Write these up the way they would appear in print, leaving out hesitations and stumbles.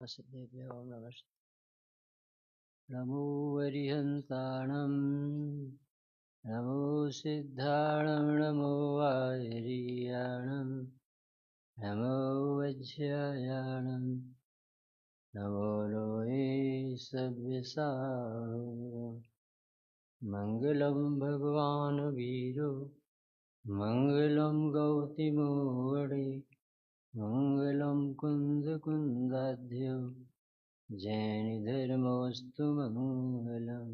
वासुदेव्यो नमस्ते। नमो वरिहन्ताणं नमो सिद्धाणं नमो वारियाणं नमो वज्रायाणं नमो लोये सव्यसाचिन्। मङ्गलं भगवान् वीरो मङ्गलं गौतमोऽवडे मङ्गलं कुन्दकुन्दाढ्यो जैनधर्मोऽस्तु मङ्गलम्।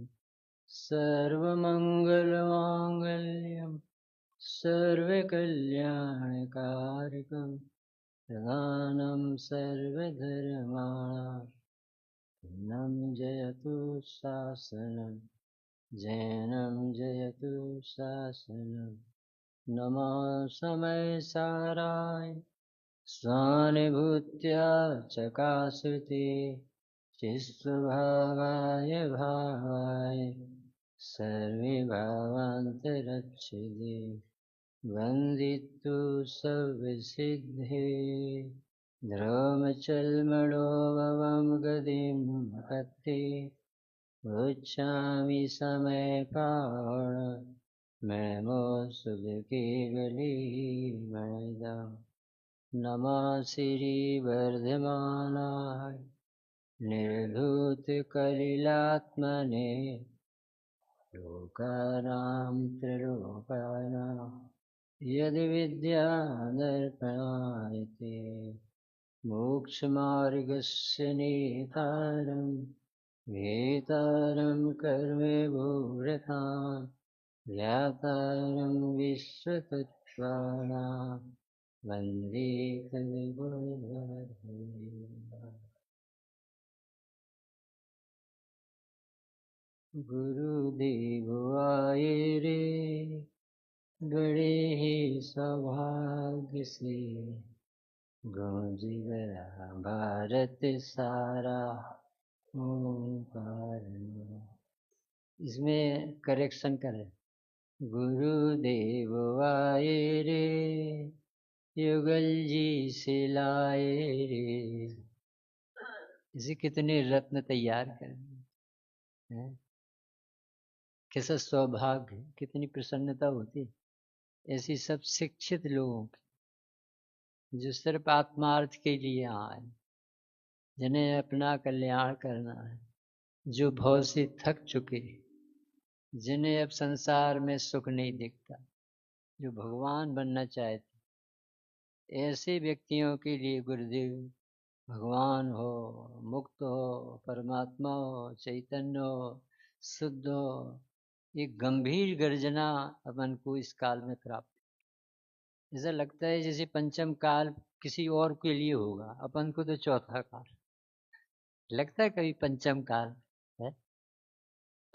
सर्वमङ्गलमाङ्गल्यं सर्वकल्याणकारकं प्रधानं सर्वधर्माणां नं जयतु शासनं जैनं जयतु शासनं। नमः समय साराय स्वानुभूत्या चकाश्रुते चिस्वभावाय भावाय सर्वे भावान्तरच्छिदे वन्दितु सव्यसिद्धे। ध्रुवमचलमणोभवं गतिं पत्ते पृच्छामि समयपाण नमो सुखकेवलीमदा। नमः श्रीवर्धमानाय निर्धूतकलिलात्मने लोकानां त्रिलोकानां यद्विद्यादर्पणायते मोक्षमार्गस्य नेतारं वेतारं कर्मभूरतां ज्ञातारं विश्वतत्त्वानां वन्दे सद्गुरुवर्यम्। गुरुदेव आए रे बड़े ही सौभाग्य से गूंज गया भारत सारा ओंकार में। इसमें करेक्शन करें। गुरुदेव आए रे युगल जी से लाए रे। इसे कितने रत्न तैयार करें। कैसा सौभाग्य, कितनी प्रसन्नता होती ऐसी सब शिक्षित लोगों की जो सिर्फ आत्मार्थ के लिए आए, जिन्हें अपना कल्याण करना है, जो भव से थक चुके, जिन्हें अब संसार में सुख नहीं दिखता, जो भगवान बनना चाहते, ऐसे व्यक्तियों के लिए गुरुदेव भगवान हो, मुक्त हो, परमात्मा हो, चैतन्य हो, शुद्ध हो, ये गंभीर गर्जना अपन को इस काल में प्राप्त। ऐसा लगता है जैसे पंचम काल किसी और के लिए होगा, अपन को तो चौथा काल लगता है। कभी पंचम काल है?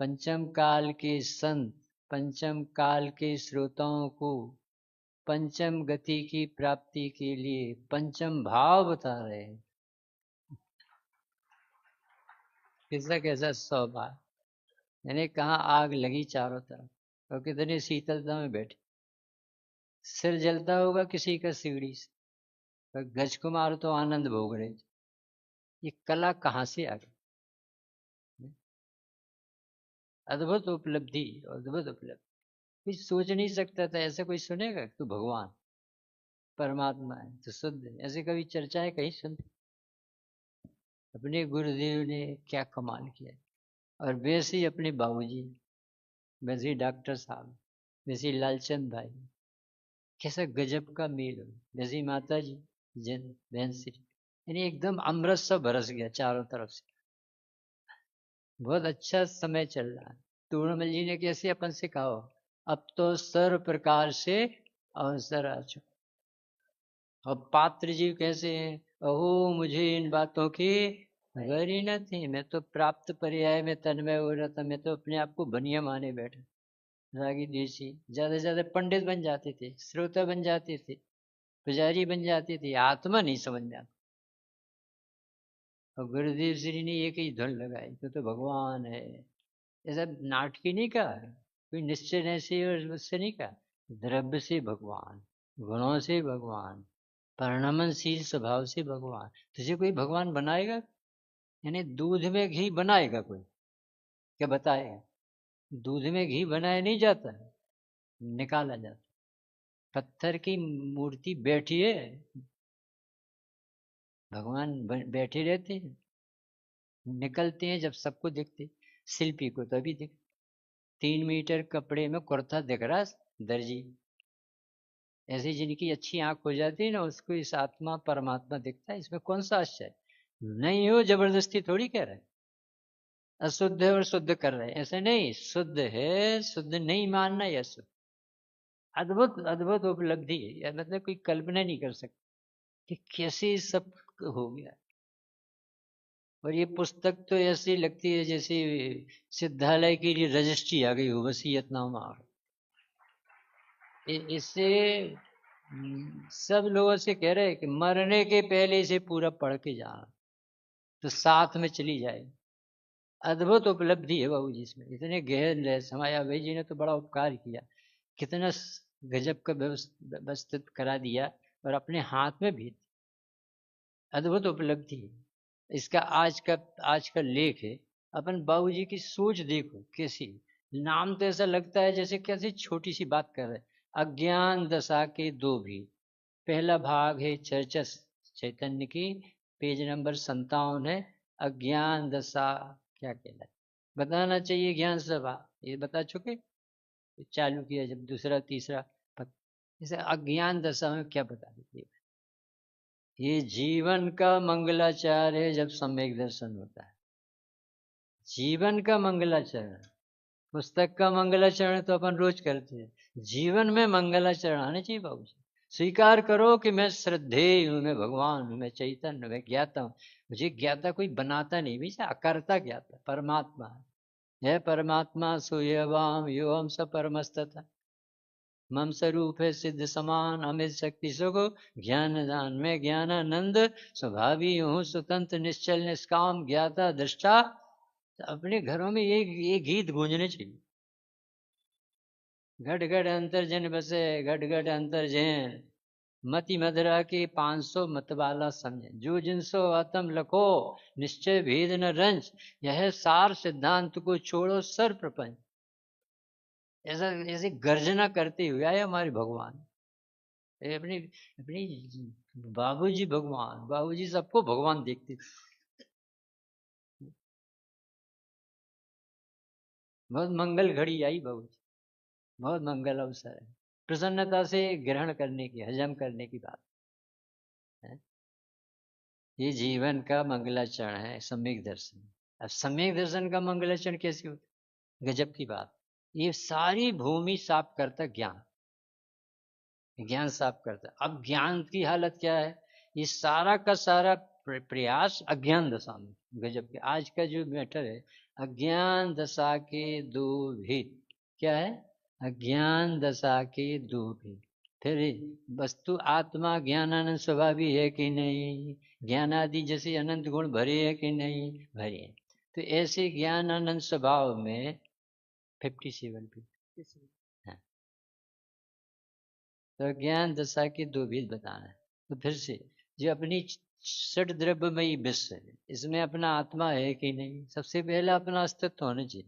पंचम काल के संत, पंचम काल के श्रोताओं को पंचम गति की प्राप्ति के लिए पंचम भाव बता रहे हैं। कैसा कैसा सौभाग्य। यानी कहाँ आग लगी चारों तरफ और कितनी शीतलता में बैठे, सिर जलता होगा किसी का सीढ़ी से, और गज को मारो तो आनंद भोग रहे। ये कला कहाँ से आ गई? अद्भुत उपलब्धि, अद्भुत उपलब्धि। कोई सोच नहीं सकता था ऐसा कोई सुनेगा तो भगवान परमात्मा है तो शुद्ध है, ऐसे कभी चर्चाएं कहीं सुनते? अपने गुरुदेव ने क्या कमाल किया। और वैसे ही अपने बाबूजी, वैसे ही डॉक्टर साहब, वैसे ही लालचंद भाई, कैसा गजब का मेल हो। वैसे ही माता जी जन बहन श्री, यानी एकदम अमृत सा बरस गया चारों तरफ से। बहुत अच्छा समय चल रहा है। तूर्णमल जी ने कैसे अपन से कहा, अब तो सर्व प्रकार से अवसर आ चुका। अब पात्र जी कैसे हैं, अहो मुझे इन बातों की खबर ही न थी, मैं तो प्राप्त पर्याय में तन्मय हो रहा था, मैं तो अपने आप को बनिया माने बैठा। रागी देशी ज्यादा से ज्यादा पंडित बन जाते थे, श्रोता बन जाते थे, पुजारी बन जाते थे, आत्मा नहीं समझ में आता। और गुरुदेव श्री ने एक ही धुन लगाई तो भगवान है। ऐसा नाटकी नहीं कहा, कोई निश्चय ऐसे और उससे नहीं कहा। द्रव्य से भगवान, गुणों से भगवान, परिणमनशील स्वभाव से भगवान। तुझे कोई भगवान बनाएगा? यानी दूध में घी बनाएगा कोई, क्या बताएगा? दूध में घी बनाया नहीं जाता, निकाला जाता। पत्थर की मूर्ति बैठी है, भगवान बैठे रहते हैं, निकलते हैं जब सबको दिखते, शिल्पी को तभी दिख। 3 मीटर कपड़े में कुर्ता दिख रहा दर्जी, ऐसी जिनकी अच्छी आंख हो जाती है ना, उसको इस आत्मा परमात्मा दिखता है। इसमें कौन सा आश्चर्य? नहीं हो जबरदस्ती थोड़ी कह रहे हैं अशुद्ध है और शुद्ध कर रहे हैं, ऐसे नहीं। शुद्ध है, शुद्ध नहीं मानना या शुद्ध। अद्भुत अद्भुत उपलब्धि है, या मतलब कोई कल्पना नहीं कर सकती कि कैसे सब हो गया। और ये पुस्तक तो ऐसी लगती है जैसे सिद्धालय के लिए रजिस्ट्री आ गई हो, वसीयतनामा। इससे सब लोगों से कह रहे हैं कि मरने के पहले इसे पूरा पढ़ के जाना, तो साथ में चली जाए। अद्भुत उपलब्धि है बाबू जी इसमें, इतने गहन समाया भाई जी ने तो बड़ा उपकार किया, कितना गजब का व्यवस्थित करा दिया, और अपने हाथ में भी अद्भुत उपलब्धि है। इसका आज का लेख है। अपन बाबूजी की सोच देखो कैसी, नाम तो ऐसा लगता है जैसे कैसी छोटी सी बात कर रहे। अज्ञान दशा के दो भी, पहला भाग है चर्चा चैतन्य की, पेज नंबर 57 है। अज्ञान दशा क्या कहलाए, बताना चाहिए ज्ञान सभा, ये बता चुके, चालू किया जब दूसरा तीसरा पद। जैसे अज्ञान दशा में क्या बता देते, ये जीवन का मंगलाचार है जब सम्यक दर्शन होता है। जीवन का मंगलाचरण, पुस्तक का मंगलाचरण तो अपन रोज करते हैं, जीवन में मंगलाचरण आने चाहिए बाबू जी। स्वीकार करो कि मैं श्रद्धेय हूँ, मैं भगवान हूँ, मैं चैतन्य, मैं ज्ञाता हूँ। मुझे ज्ञाता कोई बनाता नहीं, भी अकर्ता ज्ञाता परमात्मा है। परमात्मा सूयवाम यो हम स परमस्तथा मम स्वरूप है सिद्ध समान अमित शक्ति सुख ज्ञान दान में ज्ञानानंद स्वभावी हूँ स्वतंत्र निश्चल निष्काम ज्ञाता दृष्टा। अपने घरों में ये गीत गूंजने चाहिए। घट घट अंतर जन बसे घट घट अंतर जैन, मति मदरा के 500 मतवाला समझे, जो जिनसो आत्म लखो निश्चय भेद न रंज, यह सार सिद्धांत को छोड़ो सर प्रपंच। ऐसा ऐसे गर्जना करते हुए आए हमारे भगवान। अपनी अपनी बाबूजी भगवान, बाबूजी सबको भगवान देखते। बहुत मंगल घड़ी आई बाबूजी, बहुत मंगल अवसर है, प्रसन्नता से ग्रहण करने की, हजम करने की बात है। ये जीवन का मंगलाचरण है सम्यक दर्शन। अब सम्यक दर्शन का मंगलाचरण कैसे होता, गजब की बात। ये सारी भूमि साफ करता ज्ञान, ज्ञान साफ करता। अब ज्ञान की हालत क्या है, ये सारा का सारा प्रयास अज्ञान दशा में। गजब के आज का जो मैटर है, अज्ञान दशा के दो भेद। क्या है, अज्ञान दशा के दो भेद। फिर वस्तु आत्मा ज्ञानानंद स्वभावी है कि नहीं, ज्ञान आदि जैसे अनंत गुण भरे है कि नहीं भरे हैं। तो ऐसे ज्ञानानंद स्वभाव में 57 पे, हाँ, तो ज्ञान दशा के दो भेद बताना है। तो फिर से जो अपनी षट द्रव्यमयी विश्व है, इसमें अपना आत्मा है कि नहीं, सबसे पहला अपना अस्तित्व होना चाहिए।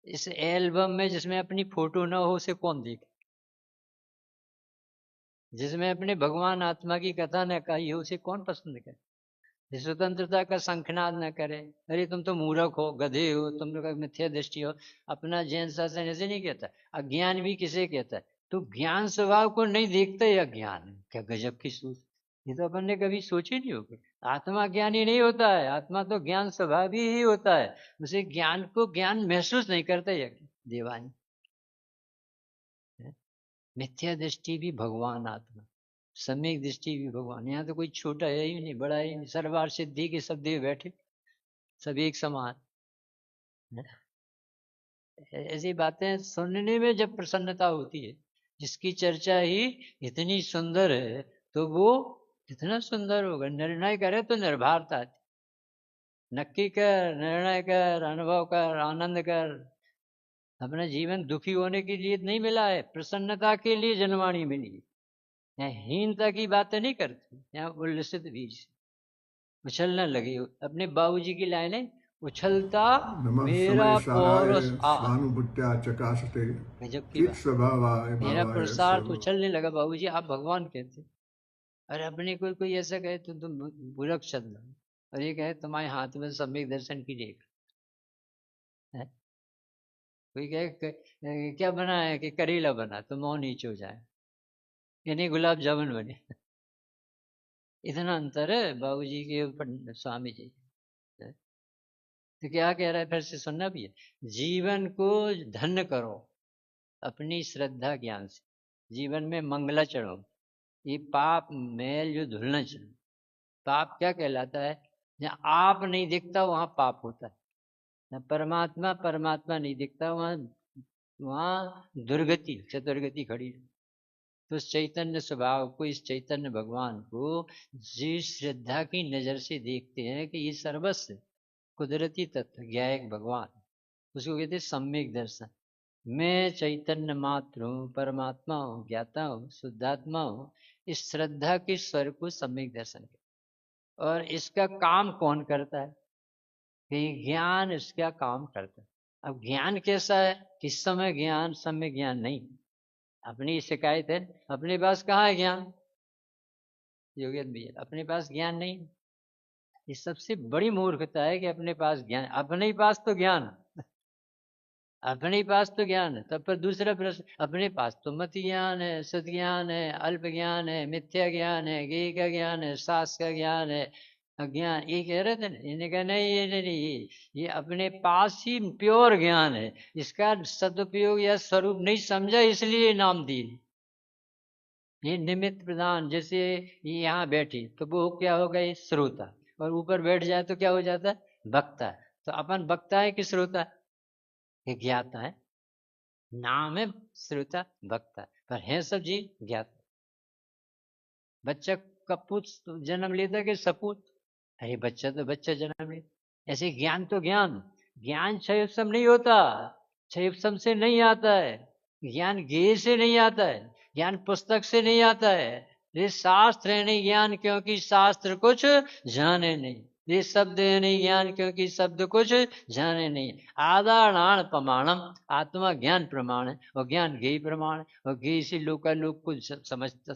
इस एल्बम में जिसमें अपनी फोटो ना हो उसे कौन देखे, जिसमें अपने भगवान आत्मा की कथा न कही हो उसे कौन पसंद करे, स्वतंत्रता का शंखनाद न करे, अरे तुम तो मूर्ख हो, गधे हो, तुम लोग मिथ्या दृष्टि हो। अपना जैन शासन ऐसे नहीं कहता। अज्ञान भी किसे कहता है, तो ज्ञान स्वभाव को नहीं देखते ही अज्ञान। क्या गजब की सोच, ये तो अपन ने कभी सोची नहीं होगी। आत्मा ज्ञानी नहीं होता है, आत्मा तो ज्ञान स्वभावी ही होता है, उसे ज्ञान को ज्ञान महसूस नहीं करते देवानी। मिथ्या दृष्टि भी भगवान आत्मा, सम्यक दृष्टि भी भगवान। यहाँ तो कोई छोटा है ही नहीं, बड़ा ही नहीं, सर्वार सिद्धि के सब देव बैठे, सब एक समान। ऐसी बातें सुनने में जब प्रसन्नता होती है, जिसकी चर्चा ही इतनी सुंदर है, तो वो कितना सुंदर होगा। निर्णय करे तो निर्भरता, नक्की कर, निर्णय कर, अनुभव कर, आनंद कर। अपना जीवन दुखी होने के लिए नहीं मिला है, प्रसन्नता के लिए जन्मवाणी मिली। यहाँ हीनता की बातें नहीं करती, यहाँ उल्लसित बीज। उछलने लगी। अपने बाबूजी की लाइनें, उछलता नमः मेरा समय साराय पौरस आ। स्वानुभूत्या चकाशते गजब की चित बात। स्वभावाय मेरा भावाय पुरुषार्थ सब। उछलने लगा। बाबूजी आप भगवान कहते, अरे अपने कोई ऐसा कहे तो तुम बुरक शब्द, और ये कहे तुम्हारे हाथ में सम्यक दर्शन की रेखा है। कोई कहे क्या बना है कि करेला बना, तो मुंह नीचे हो जाए, यानी गुलाब जामुन बने। इतना अंतर है बाबूजी के ऊपर स्वामी जी। तो क्या कह रहा है, फिर से सुनना भी है। जीवन को धन्य करो अपनी श्रद्धा ज्ञान से, जीवन में मंगलाचरण। ये पाप मैल जो धुलना चाहिए। पाप क्या कहलाता है, जहाँ आप नहीं दिखता वहां पाप होता है। जहाँ परमात्मा परमात्मा नहीं दिखता वहां वहां दुर्गति चतुर्गति खड़ी है। तो इस चैतन्य स्वभाव को, इस चैतन्य भगवान को जिस श्रद्धा की नजर से देखते हैं कि ये सर्वस्व कुदरती तत्व ज्ञायक भगवान, उसको कहते हैं सम्यक दर्शन। मैं चैतन्य मात्र हूँ, परमात्मा हूँ, ज्ञाता हूँ, शुद्धात्मा हूँ। इस श्रद्धा के स्वर को सम्यक दर्शन कर। और इसका काम कौन करता है, कि ज्ञान इसका काम करता है। अब ज्ञान कैसा है, किस समय ज्ञान, समय ज्ञान नहीं। अपनी शिकायत है, अपने पास कहाँ है ज्ञान, योगेश भैया अपने पास ज्ञान नहीं। ये सबसे बड़ी मूर्खता है कि अपने पास ज्ञान, अपने ही पास तो ज्ञान, अपने पास तो ज्ञान है। तब पर दूसरा प्रश्न, अपने पास तो मत ज्ञान है, सत ज्ञान है, अल्प ज्ञान है, मिथ्या ज्ञान है, गे का ज्ञान है, शास्त्र का ज्ञान है, अज्ञान। ये कह रहे थे ना, इन्हें कहा नहीं ये नहीं, ये अपने पास ही प्योर ज्ञान है। इसका सदुपयोग या स्वरूप नहीं समझा, इसलिए नाम दिए। ये निमित्त प्रधान, जैसे ये यहाँ बैठी तो वो क्या हो गई, श्रोता, और ऊपर बैठ जाए तो क्या हो जाता है, वक्ता। तो अपन वक्ता है कि श्रोता है, ये ज्ञाता है। नाम है श्रोता वक्ता, पर है सब जी ज्ञाता। बच्चा कपूत जन्म लेता कि सपूत, अरे बच्चा तो बच्चा जन्म लेता। ऐसे ज्ञान तो ज्ञान, ज्ञान क्षयोत्सम नहीं होता, क्षयोत्सम से नहीं आता है। ज्ञान गेय से नहीं आता है, ज्ञान पुस्तक से नहीं आता है। ये शास्त्र है नहीं ज्ञान, क्योंकि शास्त्र कुछ जाने नहीं। ये शब्द है नहीं ज्ञान, क्योंकि शब्द कुछ जाने नहीं। आधाराण प्रमाणम, आत्मा ज्ञान प्रमाण है, और ज्ञान गेय प्रमाण है। और गेय से लोग को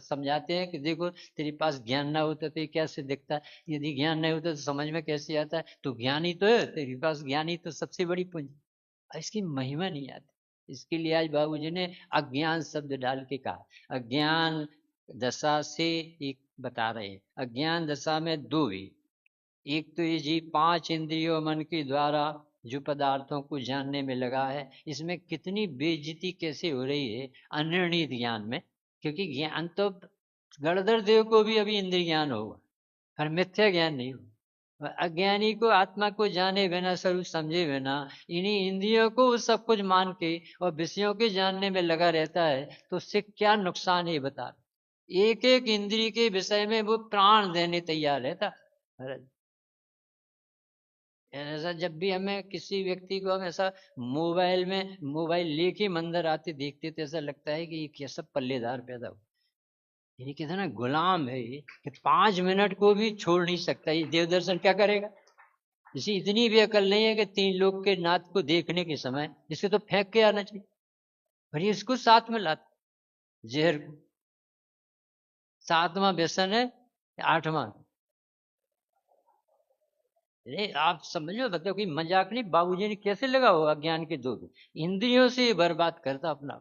समझाते हैं कि देखो तेरे पास ज्ञान ना होता तो ये कैसे दिखता है, यदि ज्ञान नहीं होता तो समझ में कैसे आता है, तो ज्ञान ही तो है तेरे पास, ज्ञान ही तो सबसे बड़ी पूंजी। इसकी महिमा नहीं आती। इसके लिए आज बाबूजी ने अज्ञान शब्द डाल के कहा। अज्ञान दशा से एक बता रहे हैं, अज्ञान दशा में दो भी। एक तो ये जी पांच इंद्रियों मन के द्वारा जो पदार्थों को जानने में लगा है, इसमें कितनी बेइज्जती कैसे हो रही है अनिर्णित ज्ञान में। क्योंकि ज्ञान तो गणधर देव को भी अभी इंद्रिय ज्ञान होगा, पर मिथ्या ज्ञान नहीं होगा। अज्ञानी को आत्मा को जाने बिना, स्वरूप समझे बिना, इन्हीं इंद्रियों को सब कुछ मान के और विषयों के जानने में लगा रहता है, तो उससे क्या नुकसान है बता। एक एक इंद्रिय के विषय में वो प्राण देने तैयार रहता। ऐसा जब भी हमें किसी व्यक्ति को हम ऐसा मोबाइल लेके मंदिर आते देखते, तो ऐसा लगता है कि ये कैसा पल्लेदार पैदा हो, ये कितना गुलाम है ये, कि 5 मिनट को भी छोड़ नहीं सकता। ये देव दर्शन क्या करेगा, इसी इतनी भी अकल नहीं है कि 3 लोग के नाथ को देखने के समय इसे तो फेंक के आना चाहिए, पर ये इसको साथ में लाता, जहर को। 7वां व्यसन है, 8वां। अरे आप समझो, बताओ कि मजाक नहीं, बाबूजी ने कैसे लगा होगा ज्ञान के दो इंद्रियों से बर्बाद करता अपना,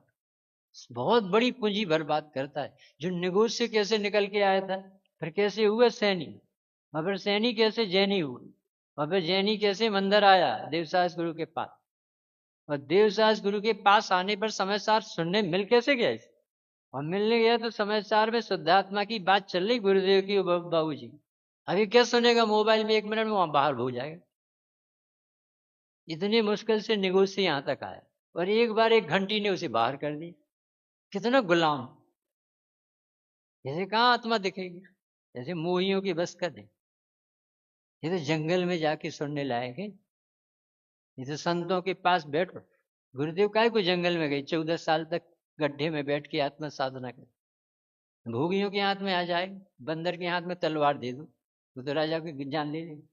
बहुत बड़ी पूंजी बर्बाद करता है। जो निगोज से कैसे निकल के आया था, फिर कैसे हुआ सैनी, और फिर सैनी कैसे जैनी हुआ, और फिर जैनी कैसे मंदिर आया देवसास गुरु के पास, और देवसास गुरु के पास आने पर समाचार सुनने मिल कैसे गया इसे? और मिलने गया तो समाचार में शुद्धात्मा की बात चल रही, गुरुदेव की, बाबू जी। अभी क्या सुनेगा, मोबाइल में 1 मिनट में वहां बाहर हो जाएगा। इतनी मुश्किल से निगोज से यहां तक आया, और एक बार एक घंटी ने उसे बाहर कर दिया। कितना गुलाम, जैसे कहाँ आत्मा दिखेगी, जैसे मोहियों की बस कर दे। ये तो जंगल में जाके सुनने लायक है। ये तो संतों के पास बैठो। गुरुदेव काय को जंगल में गई, 14 साल तक गड्ढे में बैठ के आत्मा साधना कर। भोगियों के हाथ में आ जाए, बंदर के हाथ में तलवार दे दो, वो तो राजा को जान ले लेंगे।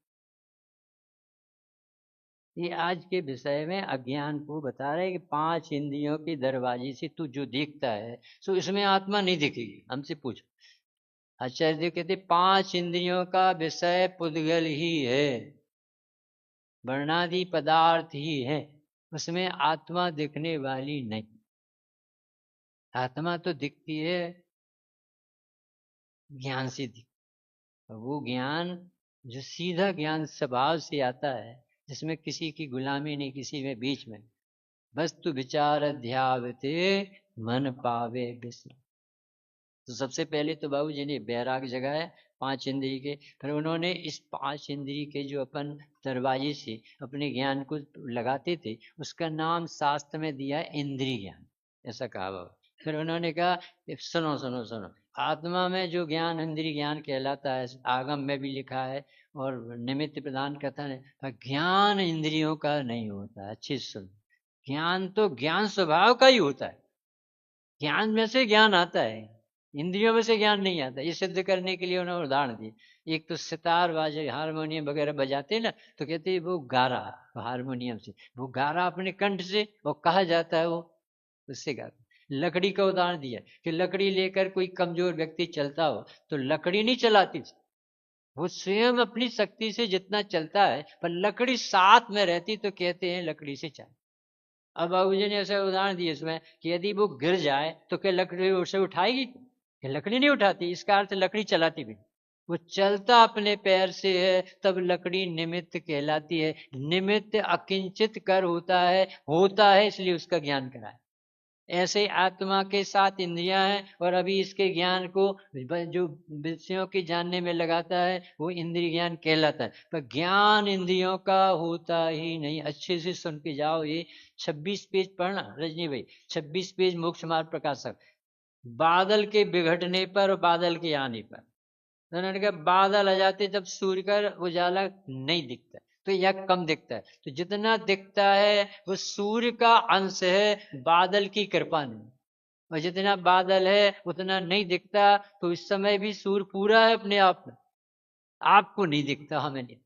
ये आज के विषय में अज्ञान को बता रहे कि 5 इंद्रियों के दरवाजे से तू जो देखता है सो इसमें आत्मा नहीं दिखेगी। हमसे पूछ, आचार्य देव कहते 5 इंद्रियों का विषय पुद्गल ही है, वर्णादि पदार्थ ही है, उसमें आत्मा दिखने वाली नहीं। आत्मा तो दिखती है ज्ञान से दिखती, वो ज्ञान जो सीधा ज्ञान स्वभाव से आता है, जिसमें किसी की गुलामी नहीं, किसी में बीच में। वस्तु विचार ध्यावते मन पावे विस्मय। तो सबसे पहले तो बाबू जी ने बैराग जगाया 5 इंद्रिय के, फिर उन्होंने इस 5 इंद्रिय के जो अपन दरवाजे से अपने ज्ञान को लगाते थे उसका नाम शास्त्र में दिया इंद्रिय ज्ञान, ऐसा कहा बाबा। फिर उन्होंने कहा सुनो सुनो सुनो, आत्मा में जो ज्ञान इंद्रिय ज्ञान कहलाता है, आगम में भी लिखा है और निमित्त प्रदान कथन है, ज्ञान इंद्रियों का नहीं होता। अच्छी सुन, ज्ञान तो ज्ञान स्वभाव का ही होता है, ज्ञान में से ज्ञान आता है, इंद्रियों में से ज्ञान नहीं आता। ये सिद्ध करने के लिए उन्होंने उदाहरण दिए। एक तो सितार बाजे हारमोनियम वगैरह बजाते ना, तो कहते हैं वो गा रहा, हारमोनियम से वो गा रहा अपने कंठ से, और कहा जाता है वो उससे गा रहा। लकड़ी का उदाहरण दिया कि लकड़ी लेकर कोई कमजोर व्यक्ति चलता हो तो लकड़ी नहीं चलाती, वो स्वयं अपनी शक्ति से जितना चलता है, पर लकड़ी साथ में रहती तो कहते हैं लकड़ी से चल। अब बाबूजी ने ऐसा उदाहरण दिया इसमें कि यदि वो गिर जाए तो क्या लकड़ी उसे उठाएगी? कि लकड़ी नहीं उठाती, इसका अर्थ लकड़ी चलाती भी, वो चलता अपने पैर से है, तब लकड़ी निमित्त कहलाती है। निमित्त अकिंचित कर होता है इसलिए उसका ज्ञान कराए। ऐसे आत्मा के 7 इंद्रियां हैं और अभी इसके ज्ञान को जो विषयों के जानने में लगाता है वो इंद्रिय ज्ञान कहलाता है, पर ज्ञान इंद्रियों का होता ही नहीं। अच्छे से सुन के जाओ, ये 26 पेज पढ़ना रजनी भाई, 26 पेज मोक्ष मार्ग प्रकाशक। बादल के बिघटने पर और बादल के आने पर, तो उन्होंने कहा बादल आ जाते जब सूर्य का उजाला नहीं दिखता, तो यह कम दिखता है, तो जितना दिखता है वो सूर्य का अंश है, बादल की कृपा नहीं। और जितना बादल है उतना नहीं दिखता, तो इस समय भी सूर्य पूरा है अपने आप में, आपको नहीं दिखता, हमें नहीं।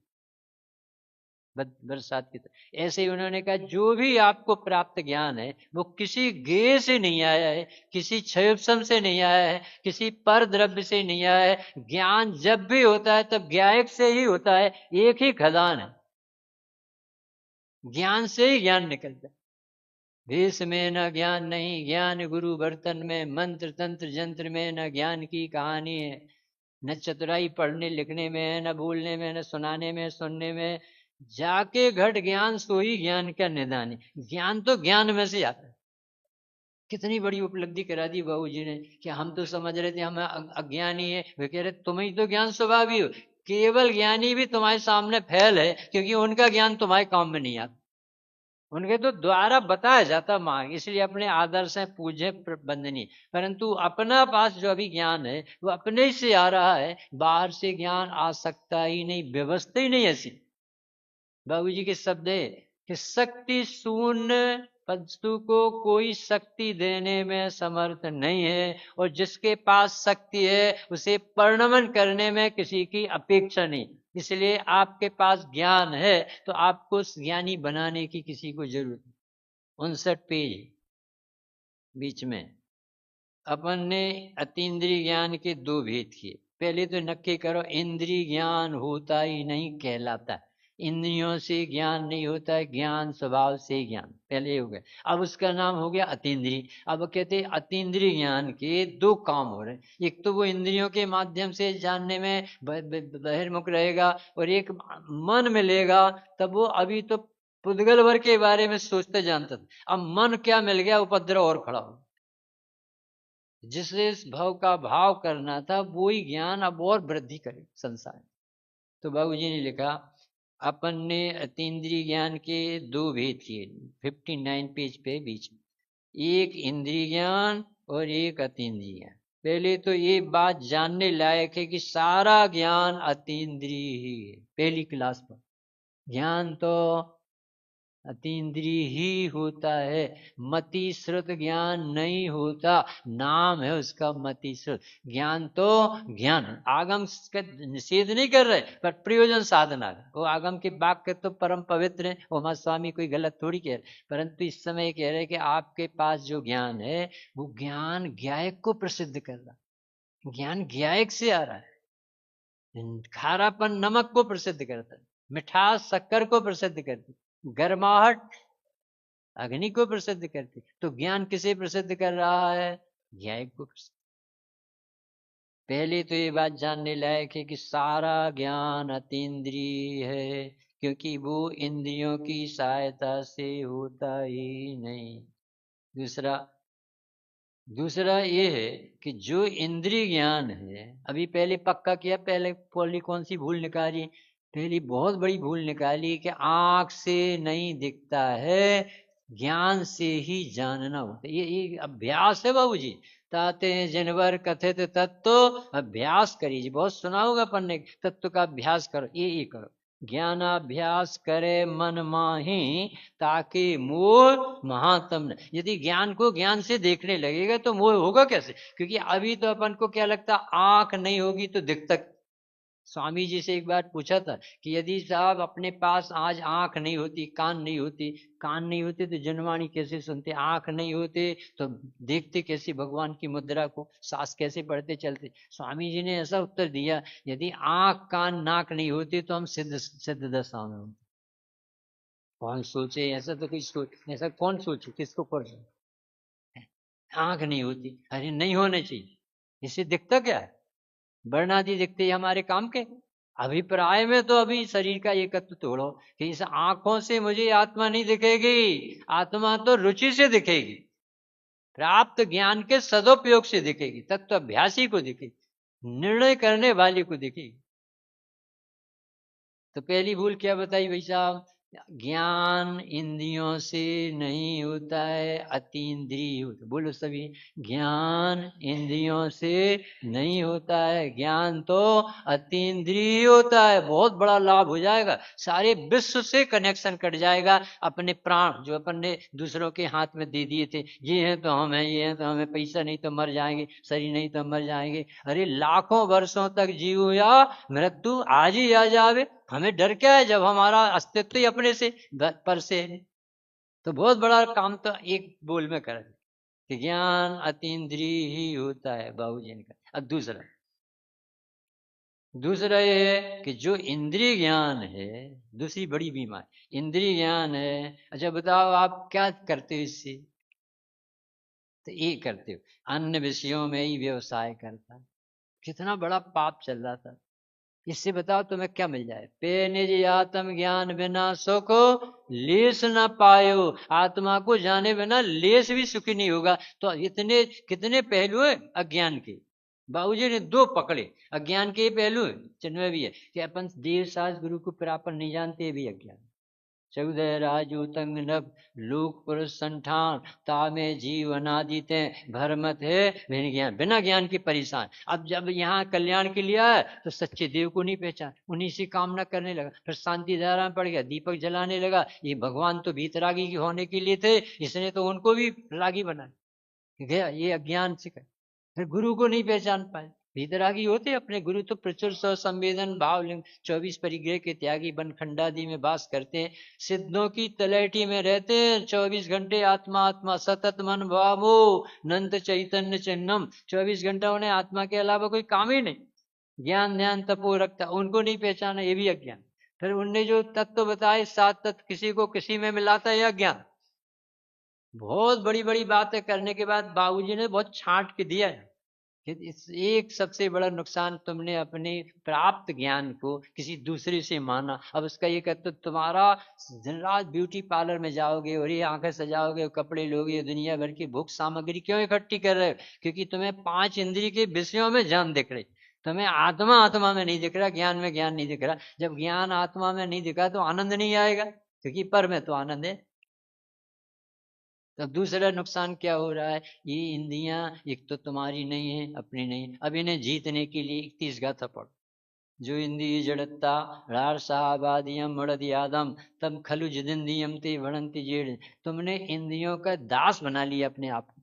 बरसात की तरह ऐसे ही उन्होंने कहा जो भी आपको प्राप्त ज्ञान है वो किसी गेय से नहीं आया है, किसी क्षयोपम से नहीं आया है, किसी पर द्रव्य से नहीं आया है। ज्ञान जब भी होता है तब ज्ञायक से ही होता है, एक ही खदान है, ज्ञान से ही ज्ञान निकलता है। भेष में न ज्ञान नहीं, ज्ञान गुरु बर्तन में, मंत्र तंत्र जंत्र में न ज्ञान की कहानी है। न चतुराई पढ़ने लिखने में है, न बोलने में, न सुनाने में, सुनने में, जाके घट ज्ञान सो ही ज्ञान का निदान है। ज्ञान तो ज्ञान में से आता है। कितनी बड़ी उपलब्धि करा दी बाबू जी ने कि हम तो समझ रहे थे हम अज्ञानी है, वे कह रहे तुम्हें तो ज्ञान स्वभाव ही हो। केवल ज्ञानी भी तुम्हारे सामने फैल है क्योंकि उनका ज्ञान तुम्हारे काम में नहीं आता, उनके तो द्वारा बताया जाता मार्ग, इसलिए अपने आदर्श है पूज्य बंदनी। परंतु अपना पास जो अभी ज्ञान है वो अपने से आ रहा है, बाहर से ज्ञान आ सकता ही नहीं, व्यवस्था ही नहीं ऐसी। बाबूजी के शब्द है कि शक्ति शून्य वस्तु को कोई शक्ति देने में समर्थ नहीं है, और जिसके पास शक्ति है उसे परिणमन करने में किसी की अपेक्षा नहीं। इसलिए आपके पास ज्ञान है तो आपको ज्ञानी बनाने की किसी को जरूरत नहीं। 59 पेज बीच में अपन ने अतीन्द्रिय ज्ञान के 2 भेद किए। पहले तो नक्की करो इंद्रिय ज्ञान होता ही नहीं कहलाता, इंद्रियों से ज्ञान नहीं होता है, ज्ञान स्वभाव से ज्ञान, पहले हो गया। अब उसका नाम हो गया अतीन्द्रिय। अब कहते हैं अतीन्द्रिय ज्ञान के 2 काम हो रहे हैं, एक तो वो इंद्रियों के माध्यम से जानने में बहिर्मुख रहेगा, और एक मन में लेगा, तब वो अभी तो पुद्गल वर्ग के बारे में सोचते जानता था, अब मन क्या मिल गया, उपद्रव और खड़ा हो। जिससे इस भाव का भाव करना था वो ही ज्ञान अब और वृद्धि करे संसार। तो बाबूजी ने लिखा अपन ने अतीन्द्रिय ज्ञान के 2 भेद किए 59 पेज पे बीच में, एक इंद्रिय ज्ञान और एक अतीन्द्रिय ज्ञान। पहले तो ये बात जानने लायक है कि सारा ज्ञान अतीन्द्रिय ही है। पहली क्लास पर ज्ञान तो अतीन्द्रिय ही होता है। मति श्रुत ज्ञान नहीं होता, नाम है उसका मति श्रुत ज्ञान। तो ज्ञान आगम का निषेध नहीं कर रहे, पर प्रयोजन साधना है। वो आगम के वाक्य तो परम पवित्र है, वो हमारे स्वामी कोई गलत थोड़ी कह रहे, परंतु इस समय कह रहे कि आपके पास जो ज्ञान है वो ज्ञान ज्ञायक को प्रसिद्ध कर रहा, ज्ञान ज्ञायक से आ रहा है। खारापन नमक को प्रसिद्ध करता है, मिठास शक्कर को प्रसिद्ध करती, गर्माहट अग्नि को प्रसिद्ध करती। तो ज्ञान किसे प्रसिद्ध कर रहा है? ज्ञायक को प्रसिद्ध। पहले तो ये बात जानने लायक है कि सारा ज्ञान अतीन्द्रिय है, क्योंकि वो इंद्रियों की सहायता से होता ही नहीं। दूसरा ये है कि जो इंद्रिय ज्ञान है, अभी पहले पक्का किया, पहली कौन सी भूल निकाली? पहली बहुत बड़ी भूल निकाली कि आंख से नहीं दिखता है, ज्ञान से ही जानना होता है। ये अभ्यास है बाबूजी। ताते जनवर कथित तत्व अभ्यास करिए। बहुत सुना होगा पढ़ने, तत्व का अभ्यास करो, ये करो। ज्ञानाभ्यास करे मन माही, ताकि मोह महात्म न। यदि ज्ञान को ज्ञान से देखने लगेगा तो मोह होगा कैसे? क्योंकि अभी तो अपन को क्या लगता, आंख नहीं होगी तो दिखता। स्वामी जी से एक बार पूछा था कि यदि साहब अपने पास आज आंख नहीं होती, कान नहीं होते तो जनवाणी कैसे सुनते, आंख नहीं होते तो देखते कैसे भगवान की मुद्रा को, सांस कैसे पढ़ते चलते? स्वामी जी ने ऐसा उत्तर दिया, यदि आंख कान नाक नहीं होते तो हम सिद्ध दशा में होते। कौन सोचे ऐसा? तो ऐसा कौन सोचे, किसको पढ़? आंख नहीं होती, अरे नहीं होने चाहिए, इससे दिखता क्या है? वर्णादि दिखते ही हमारे काम के। अभिप्राय में तो अभी शरीर का एकत्व तोड़ो कि इस आंखों से मुझे आत्मा नहीं दिखेगी, आत्मा तो रुचि से दिखेगी, प्राप्त ज्ञान के सदुपयोग से दिखेगी, तत्व अभ्यासी को दिखेगी, निर्णय करने वाले को दिखेगी। तो पहली भूल क्या बताई भाई साहब? ज्ञान इंद्रियों से नहीं होता है, अतीन्द्रिय होता। बोलो सभी, ज्ञान इंद्रियों से नहीं होता है, ज्ञान तो अतीन्द्रिय होता है। बहुत बड़ा लाभ हो जाएगा, सारे विश्व से कनेक्शन कट जाएगा। अपने प्राण जो अपन ने दूसरों के हाथ में दे दिए थे, ये हैं तो हम हैं, ये हैं तो हमें, पैसा नहीं तो मर जाएंगे, शरीर नहीं तो मर जाएंगे। अरे लाखों वर्षों तक जीव या मृत्यु आज ही आ जावे, हमें डर क्या है जब हमारा अस्तित्व ही अपने से पर से है। तो बहुत बड़ा काम तो एक बोल में कर कि ज्ञान अतीन्द्रिय ही होता है बाबूजी ने कहा। अब दूसरा ये है कि जो इंद्रिय ज्ञान है, दूसरी बड़ी बीमारी इंद्रिय ज्ञान है। अच्छा बताओ आप क्या करते हो इससे? तो ये करते हो, अन्य विषयों में ही व्यवसाय करता है। कितना बड़ा पाप चल रहा था। इससे बताओ तुम्हें क्या मिल जाए? पे निज आत्म ज्ञान बिना सुख लेस न पायो। आत्मा को जाने बिना लेस भी सुखी नहीं होगा। तो इतने कितने पहलू है अज्ञान के। बाबूजी ने दो पकड़े, अज्ञान के पहलू है, जिनमें भी है कि अपन देव सास गुरु को प्रॉपर नहीं जानते, भी अज्ञान। चौदह राजू तंग नभ लोक पुरुष संठान, तामे जीव अनादिते भरमत है बिना ज्ञान के परेशान। अब जब यहाँ कल्याण के लिए आया तो सच्चे देव को नहीं पहचान, उन्हीं से कामना करने लगा, फिर शांति धारा में पड़ गया, दीपक जलाने लगा। ये भगवान तो भीतरागी होने के लिए थे, इसने तो उनको भी रागी बनाया गया, ये अज्ञान से कर। फिर गुरु को नहीं पहचान पाए, भीतरागी होते अपने गुरु तो प्रचुर संवेदन भाव लिंग 24 परिग्रह के त्यागी बन खंडादि में वास करते हैं, सिद्धों की तलैटी में रहते हैं 24 घंटे। आत्मा आत्मा सतत मन भावो नंद चैतन्य चिन्हम। 24 घंटा उन्हें आत्मा के अलावा कोई काम ही नहीं, ज्ञान ध्यान तपो रखता, उनको नहीं पहचाना, ये भी अज्ञान। फिर उनने जो तत्व बताए 7 तत्व, किसी को किसी में मिलाता है अज्ञान। बहुत बड़ी बड़ी बातें करने के बाद बाबूजी ने बहुत छांट के दिया है कि इस एक सबसे बड़ा नुकसान, तुमने अपने प्राप्त ज्ञान को किसी दूसरे से माना। अब उसका ये कहते तो तुम्हारा दिन रात ब्यूटी पार्लर में जाओगे और ये आंखें सजाओगे, कपड़े लोगे, दुनिया भर की भोग सामग्री क्यों इकट्ठी कर रहे हो? क्योंकि तुम्हें 5 इंद्रिय के विषयों में जान दिख रही, तुम्हें आत्मा आत्मा में नहीं दिख रहा, ज्ञान में ज्ञान नहीं दिख रहा। जब ज्ञान आत्मा में नहीं दिखा तो आनंद नहीं आएगा, क्योंकि पर में तो आनंद है। तो दूसरा नुकसान क्या हो रहा है? ये इंद्रियां एक तो तुम्हारी नहीं है, अपनी नहीं है। अब इन्हें जीतने के लिए 31 गाथा पढ़ो, जो इंद्रिय जड़ता रारसाबादियम मुड़दियादम तम खलु जिदिंदियम ते वणंति जेड़। तुमने इंद्रियों का दास बना लिया अपने आप को।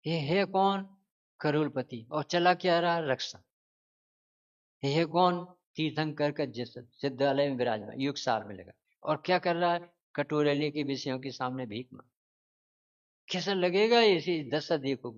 ये है कौन? करोड़पति। और चला क्या रहा? रक्षा। ये है कौन? तीर्थंकर का जैसा सिद्धालय में विराजमान युग सार में लगा। और क्या कर रहा है? कटोरे लेके विषयों के सामने भीख मांग। कैसा लगेगा इसी दशा देखो।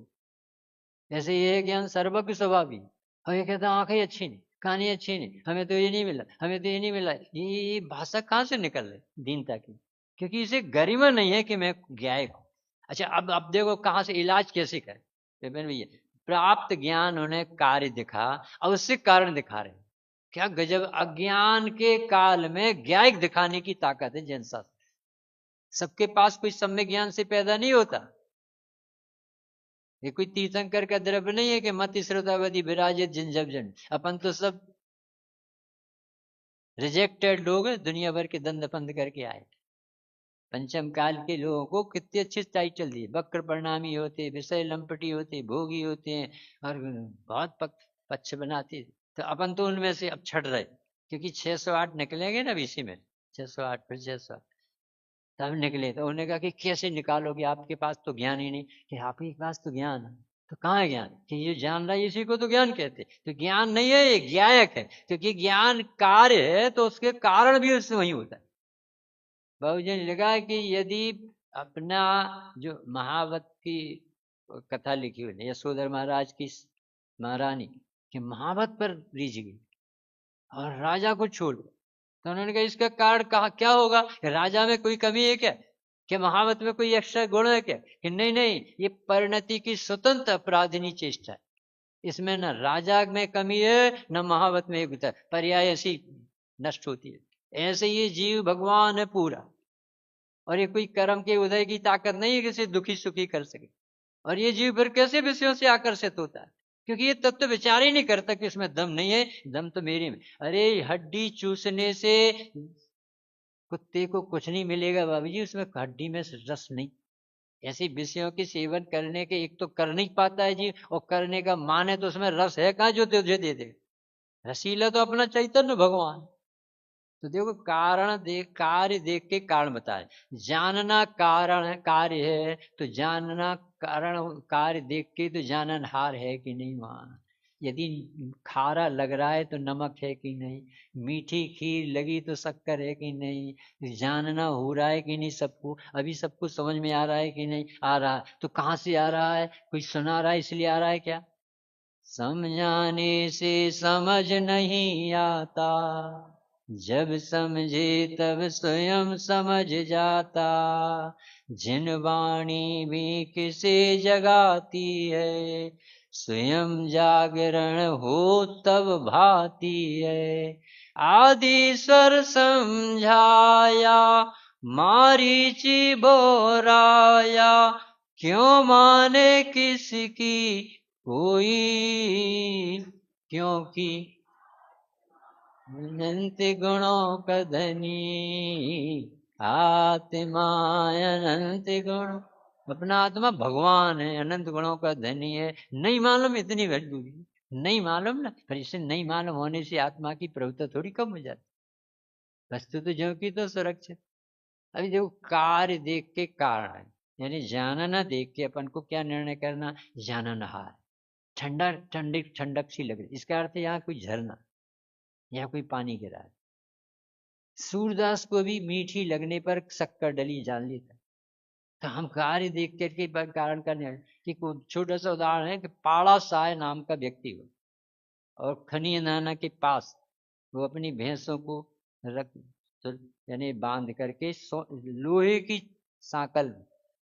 जैसे ये ज्ञान सर्वज्ञ स्वभावी। और ये कहता है आंखें अच्छी नहीं, कहानी अच्छी नहीं, हमें तो ये नहीं मिला, हमें तो ये नहीं मिला। ये भाषा कहाँ से निकल रही दीनता की? क्योंकि इसे गरिमा नहीं है कि मैं ज्ञायक हूँ। अच्छा, अब देखो कहाँ से इलाज कैसे करें विपिन भैया। प्राप्त ज्ञान उन्हें कार्य दिखा और उससे कारण दिखा रहे हैं। क्या गजब! अज्ञान के काल में ज्ञायक दिखाने की ताकत है जैन शास्त्र। सबके पास कोई सम्यक ज्ञान से पैदा नहीं होता। ये कोई तीर्थंकर का द्रव्य नहीं है कि मत श्रोतावधि विराजित जिन जब जन। अपन तो सब रिजेक्टेड लोग हैं, दुनिया भर के दंड बंद करके आए। पंचम काल के लोगों को कितने अच्छे टाइटल दिए। वक्र परिणामी होते, विषय लंपटी होते, भोगी होते हैं और बहुत पक्ष बनाते। तो अपन तो उनमें से अब छट रहे, क्योंकि 608 निकलेंगे ना इसी में। 608 फिर 608 तब निकले। तो उन्होंने कहा कि कैसे निकालोगे, आपके पास तो ज्ञान ही नहीं। कि आपके पास तो ज्ञान है, तो कहाँ है ज्ञान? कि ये जान रहा है इसी को तो ज्ञान कहते। तो ज्ञान नहीं है, ये ज्ञायक है। क्योंकि ज्ञान कार्य है तो उसके कारण भी उससे वही होता है। बाबूजी ने लिखा है कि यदि अपना जो महावत की कथा लिखी हुई है यशोधर महाराज की महारानी कि महावत पर रीझ गई और राजा को छोड़ दो। तो उन्होंने कहा इसका कारण कहा क्या होगा? राजा में कोई कमी है क्या? क्या महावत में कोई एक्स्ट्रा गुण है क्या? कि नहीं नहीं, ये परिणति की स्वतंत्र अपराधिनी चेष्टा है। इसमें न राजा में कमी है न महावत में एक पर्याय ऐसी नष्ट होती है। ऐसे ये जीव भगवान है पूरा। और ये कोई कर्म के उदय की ताकत नहीं है कि इसे दुखी सुखी कर सके। और ये जीव फिर कैसे विषयों से आकर्षित होता है? क्योंकि ये तत्व विचार ही नहीं करता कि इसमें दम नहीं है, दम तो मेरे में। अरे हड्डी चूसने से कुत्ते को कुछ नहीं मिलेगा बाबूजी, उसमें हड्डी में रस नहीं। ऐसे विषयों के सेवन करने के एक तो कर नहीं पाता है जी, और करने का मान है तो उसमें रस है कहाँ जो तुझे दे दे? रसीला तो अपना चैतन्य भगवान। तो देखो कारण देख, कार्य देख के कारण बताए। जानना कारण कार्य है तो जानना कारण कार्य देख के तो जाननहार है कि नहीं वहां। यदि खारा लग रहा है तो नमक है कि नहीं, मीठी खीर लगी तो शक्कर है कि नहीं, जानना हो रहा है कि नहीं सबको? अभी सबको समझ में आ रहा है कि नहीं आ रहा है? तो कहाँ से आ रहा है? कोई सुना रहा है इसलिए आ रहा है क्या? समझाने से समझ नहीं आता, जब समझे तब स्वयं समझ जाता। जिन वाणी भी किसे जगाती है, स्वयं जागरण हो तब भाती है। आदि स्वर समझाया, मारीची बोराया, क्यों माने किसकी कोई, क्योंकि अनंत गुणों का धनी आत्मा अनंत गुण। अपना आत्मा भगवान है, अनंत गुणों का धनी है। नहीं मालूम इतनी वैल्यू नहीं मालूम ना, पर इसे नहीं मालूम होने से आत्मा की प्रभुता थोड़ी कम हो जाती। वस्तु तो जो की तो सुरक्षित। अभी देखो कार्य देख के कारण है, यानी जानना देख के अपन को क्या निर्णय करना? जाननहार। ठंडा ठंडी ठंडक सी लग रही, इसका अर्थ है यहाँ कोई झरना, यहाँ कोई पानी गिरा है। सूरदास को भी मीठी लगने पर शक्कर डली जान लेता। तो हम कार्य देख करके कारण करने कि छोटा सा उदाहरण है कि पाड़ा साय नाम का व्यक्ति हो और खनी नाना के पास वो अपनी भैंसों को रख यानी बांध करके लोहे की सांकल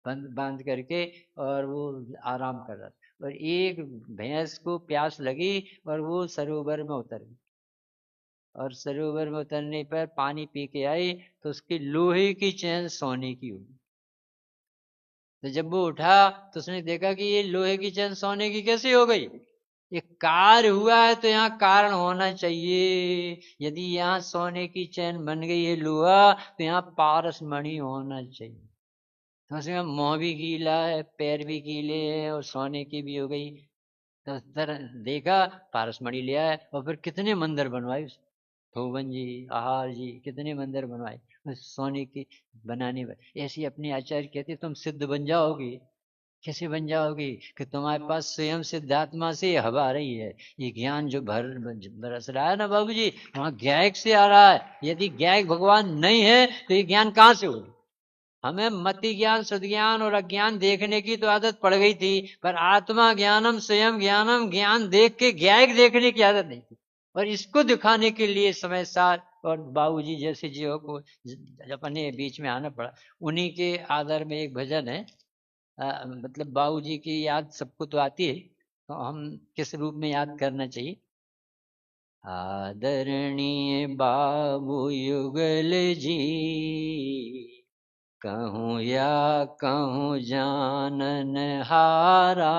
बांध करके और वो आराम कर रहा था। और एक भैंस को प्यास लगी और वो सरोवर में उतर गई, और सरोवर में उतरने पर पानी पी के आई तो उसकी लोहे की चैन सोने की हुई। तो जब वो उठा तो उसने देखा कि ये लोहे की चैन सोने की कैसे हो गई? ये कार्य हुआ है तो यहाँ कारण होना चाहिए। यदि यहाँ सोने की चैन बन गई है लोहा, तो यहाँ पारस मणि होना चाहिए। तो उसमें मुंह भी गीला है, पैर भी गीले हैं और सोने की भी हो गई। तो देखा पारसमणि लिया है और फिर कितने मंदिर बनवाए उसने। भुवन जी, आहार जी, कितने मंदिर बनवाए उस सोने की बनाने पर। ऐसी अपने आचार्य कहते तुम सिद्ध बन जाओगी। कैसे बन जाओगी कि तुम्हारे पास स्वयं सिद्धात्मा से हवा आ रही है। ये ज्ञान जो बरस रहा है ना बाबू जी, वहां ज्ञायक से आ रहा है। यदि ज्ञायक भगवान नहीं है तो ये ज्ञान कहाँ से होगा। हमें मति ज्ञान, सद्ज्ञान और अज्ञान देखने की तो आदत पड़ गई थी, पर आत्मा ज्ञानम स्वयं ज्ञानम ज्ञान देख के ज्ञायक देखने की आदत नहीं थी। और इसको दिखाने के लिए समय सार और बाबूजी जैसे जीवों को अपने बीच में आना पड़ा। उन्हीं के आदर में एक भजन है, मतलब बाबूजी की याद सबको तो आती है, तो हम किस रूप में याद करना चाहिए। आदरणीय बाबू युगल जी, कहूँ या कहूँ जानन हारा,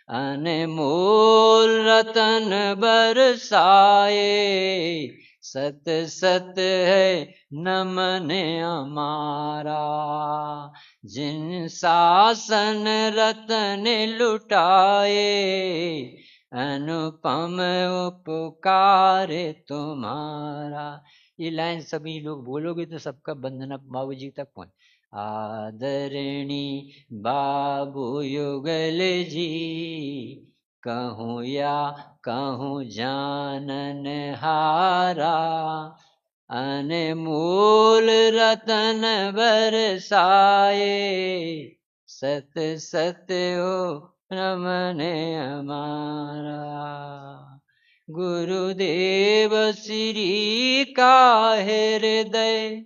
अनमोल रतन बरसाए, सत सत है नमन हमारा। जिन शासन रतन लुटाए, अनुपम उपकार तुम्हारा। ये लाइन सभी लोग बोलोगे तो सबका बंधना बाबू जी तक पहुंच। आदरणी बाबू युगल जी, कहूँ या कहूँ जानन हारा, अनमोल रतन बरसाए, सत सत हो रमन हमारा। गुरुदेव श्री का हृदय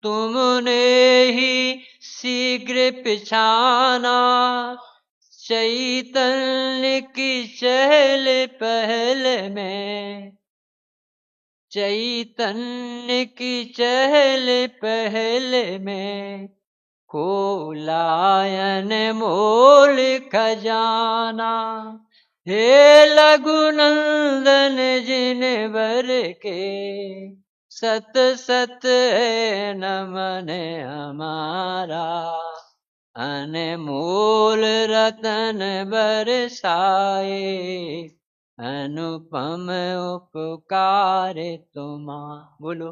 तुमने ही शीघ्र पिछाना, चैतन्य की चहल पहल में, चैतन्य की चहल पहल में, कोलायन मोल खजाना। हे लघुनंदन जिन बर के, सत सत है नमन हमारा, अनमोल रतन बरसाए, अनुपम उपकार तुम्हारा। बोलो,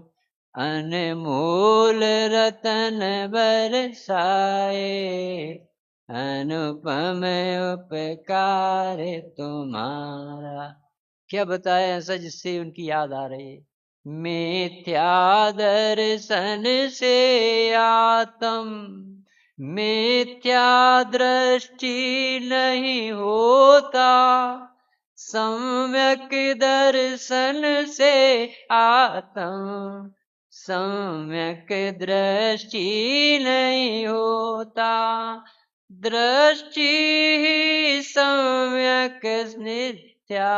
अनमोल रतन बरसाए, अनुपम उपकार तुम्हारा। क्या बताया ऐसा जिससे उनकी याद आ रही है। मिथ्या दर्शन से आत्म, मिथ्या दृष्टि नहीं होता, सम्यक दर्शन से आत्म, सम्यक दृष्टि नहीं होता। दृष्टि ही सम्यक नित्या,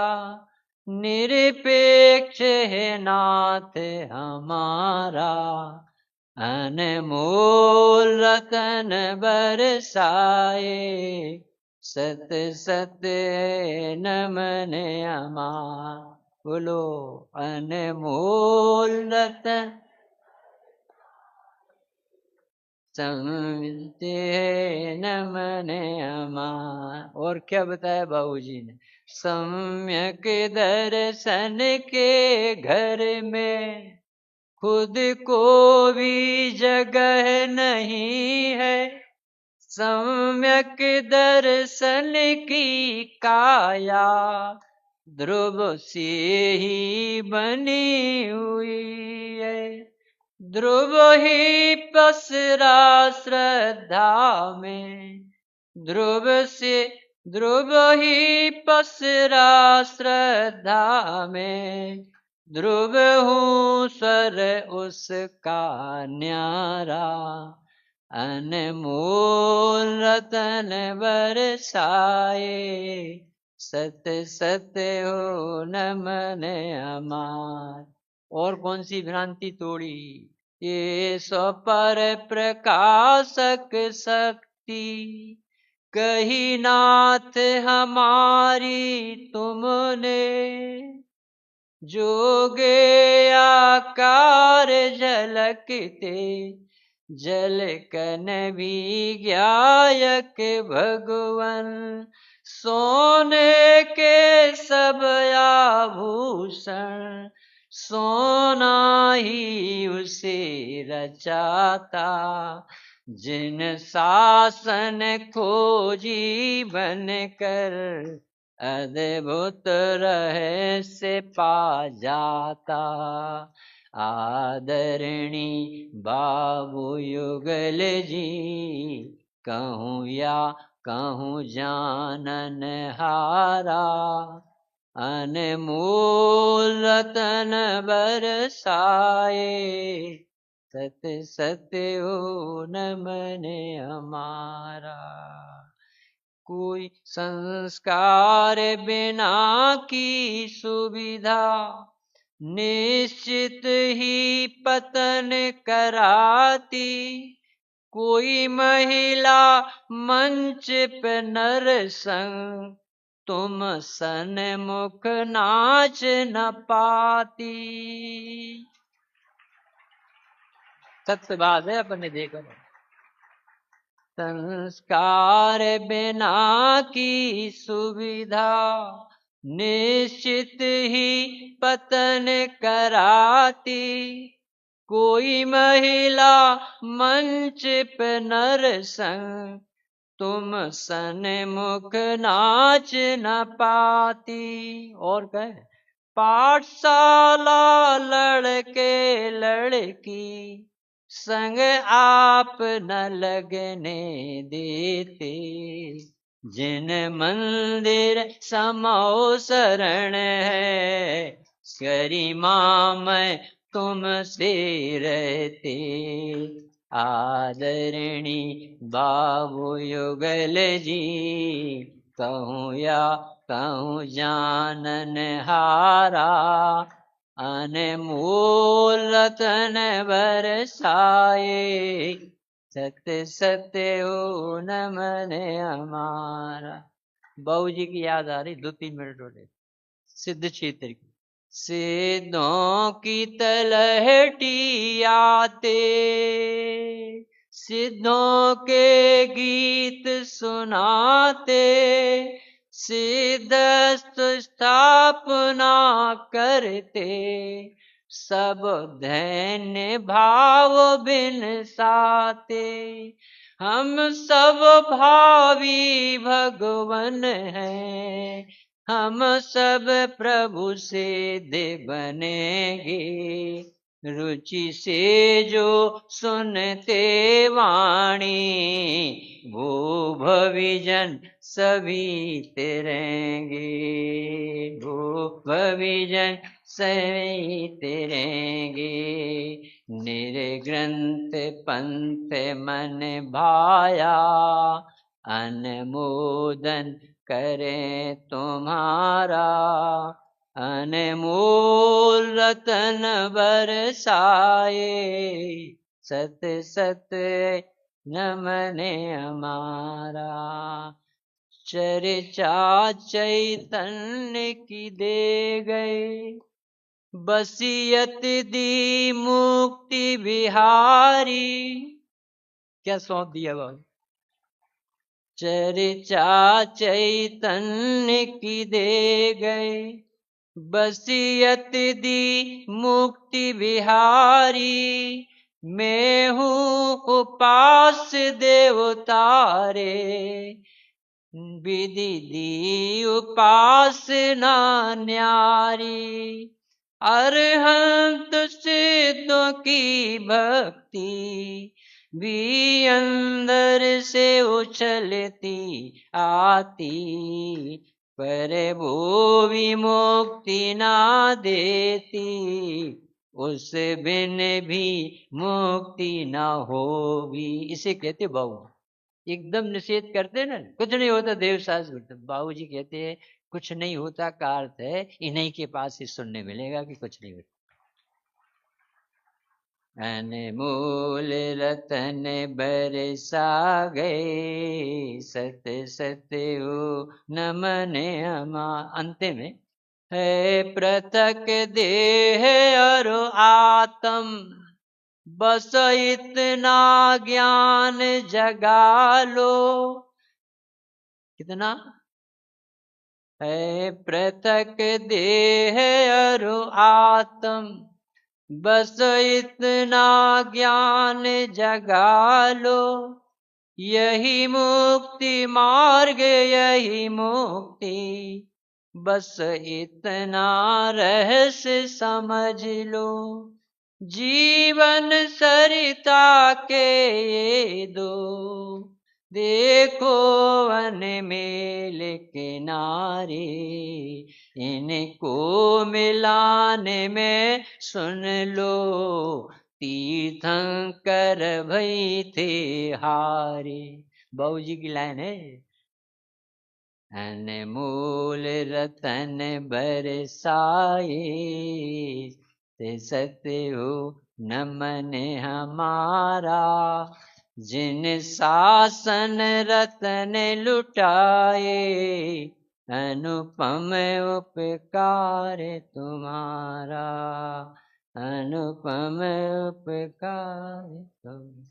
निरपेक्ष है नाथ हमारा, अनमोल रतन बरसाए, सत सत नमन हमारा। बोलो, अनमोल रतन समझते नमन हमारा। और क्या बताया बाबूजी ने, सम्यक दर्शन के घर में खुद को भी जगह नहीं है, सम्यक दर्शन की काया ध्रुव से ही बनी हुई है। ध्रुव ही पसरा श्रद्धा में, ध्रुव ही पसरा श्रद्धा में, ध्रुव हूँ स्वर उसका न्यारा, अनमोल रतन बरसाए, सत सत हो नमन हमार। और कौन सी भ्रांति तोड़ी, ये स्वपर प्रकाशक शक्ति, कही नाथ हमारी तुमने, जोगे आकार झलकते, जल कन भी गायक भगवन, सोने के सब आभूषण सोना ही उसे रचाता। जिन शासन खोजी बन कर अद्भुत रहस्य पा जाता। आदरणी बाबू युगल जी कहूँ या कहूँ जानन हारा। अनमोल रतन बरसाए सत सत हो नमन हमारा। कोई संस्कार बिना की सुविधा निश्चित ही पतन कराती। कोई महिला मंच पे नर संग तुम सन्मुख नाच न पाती। सत्य बात है, अपन ने देखा। संस्कार बिना की सुविधा निश्चित ही पतन कराती। कोई महिला मंच पे नर संग तुम सन्मुख नाच न पाती। और कहे पाठशाला लड़के लड़की संग आप न लगने देते। जिन मंदिर समो शरण है गरिमा में तुमसे रहते। आदरणी बाबू युगल जी कहूँ या कहूँ जानन हारा। अनमोल रतन बरसाए सत्य सत्य हो नमन हमारा। बाबू जी की याद आ रही, 2-3 मिनट हो रहे। सिद्ध क्षेत्र की सिद्धों की तलहटी आते सिद्धों के गीत सुनाते। सिद्धस्थ स्थापना करते सब धन्य भाव बिन साते। हम सब भावी भगवन हैं, हम सब प्रभु से दे बनेंगे। रुचि से जो सुनते वाणी वो भविजन सभी तेरेंगे। वो भविजन सभी तेरेंगे। निर्ग्रंथ पंथ मन भाया अनुमोदन करें तुम्हारा। अनमोल रतन बरसाए सत सत नमन हमारा। चर्चा चैतन्य की दे गए बसियत दी मुक्ति बिहारी। क्या सौंप दिया बाबू? चर्चा चैतन्य की दे गए बसियत दी मुक्ति बिहारी। मैं हूँ उपास देवतारे विधि दी उपासना न्यारी। अरहंत सिद्धों की भक्ति भी अंदर से उछलती आती। पर वो भी मुक्ति ना देती, उस बिन भी मुक्ति ना होगी। इसे कहते बाबू एकदम निषेध करते ना, कुछ नहीं होता देव शास्त्र। बाबू जी कहते हैं कुछ नहीं होता का अर्थ है इन्हीं के पास ही सुनने मिलेगा कि कुछ नहीं होता। अनमोल रतन बरसा गए सत सत हो नमन हमा। अंत में है पृथक देह और आत्म बस इतना ज्ञान जगा लो। कितना है पृथक देह अरु आत्म, बस इतना ज्ञान जगा लो, यही मुक्ति मार्ग यही मुक्ति, बस इतना रहस्य समझ लो। जीवन सरिता के ये दो, देखो वन मेल किनारे, इनको मिलाने में सुन लो, तीर्थंकर भई थे हारे। बाबू जी की लाइन है। अनमोल रतन बरसाए, ते सत्य हो नमन हमारा, जिन शासन रतन लुटाए, अनुपम उपकार तुम्हारा, अनुपम उपकार तुम।